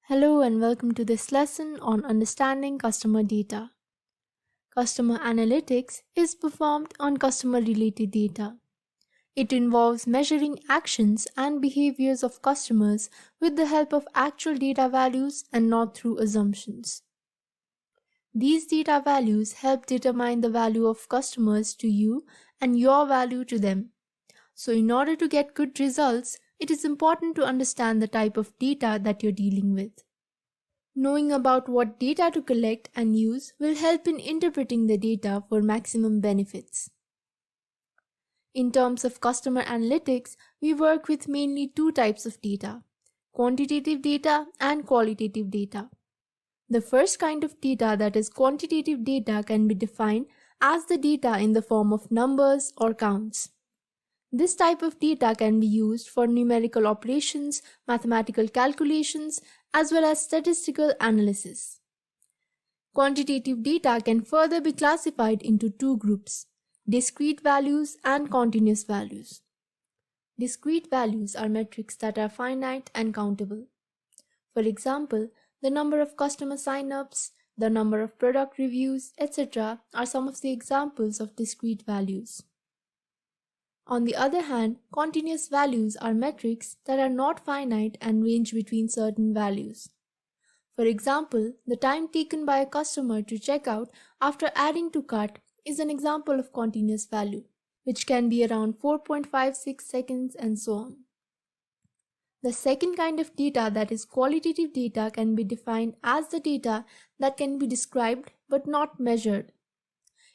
Hello and welcome to this lesson on understanding customer data. Customer analytics is performed on customer-related data. It involves measuring actions and behaviors of customers with the help of actual data values and not through assumptions. These data values help determine the value of customers to you and your value to them. So in order to get good results, it is important to understand the type of data that you're dealing with. Knowing about what data to collect and use will help in interpreting the data for maximum benefits. In terms of customer analytics, we work with mainly two types of data: quantitative data and qualitative data. The first kind of data, that is quantitative data, can be defined as the data in the form of numbers or counts. This type of data can be used for numerical operations, mathematical calculations, as well as statistical analysis. Quantitative data can further be classified into two groups: discrete values and continuous values. Discrete values are metrics that are finite and countable. For example, the number of customer sign-ups, the number of product reviews, etc. are some of the examples of discrete values. On the other hand, continuous values are metrics that are not finite and range between certain values. For example, the time taken by a customer to check out after adding to cart is an example of continuous value, which can be around 4.56 seconds and so on. The second kind of data, that is qualitative data, can be defined as the data that can be described but not measured.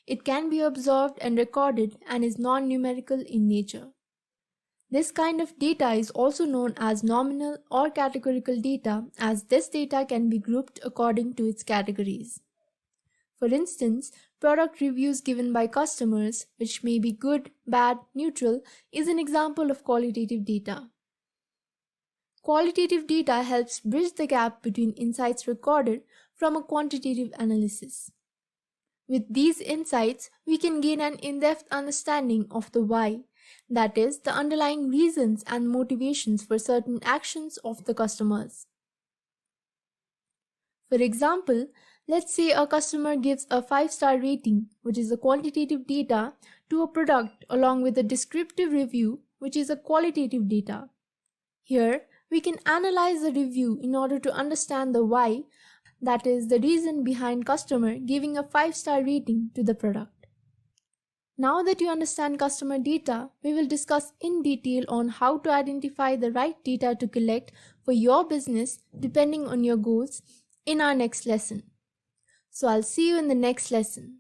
It can be observed and recorded and is non-numerical in nature. This kind of data is also known as nominal or categorical data, as this data can be grouped according to its categories. For instance, product reviews given by customers, which may be good, bad, neutral, is an example of qualitative data. Qualitative data helps bridge the gap between insights recorded from a quantitative analysis. With these insights, we can gain an in-depth understanding of the why, that is, the underlying reasons and motivations for certain actions of the customers. For example, let's say a customer gives a 5-star rating, which is a quantitative data, to a product along with a descriptive review, which is a qualitative data. Here, we can analyze the review in order to understand the why, that is, the reason behind customer giving a 5-star rating to the product. Now that you understand customer data, we will discuss in detail on how to identify the right data to collect for your business depending on your goals in our next lesson. So I'll see you in the next lesson.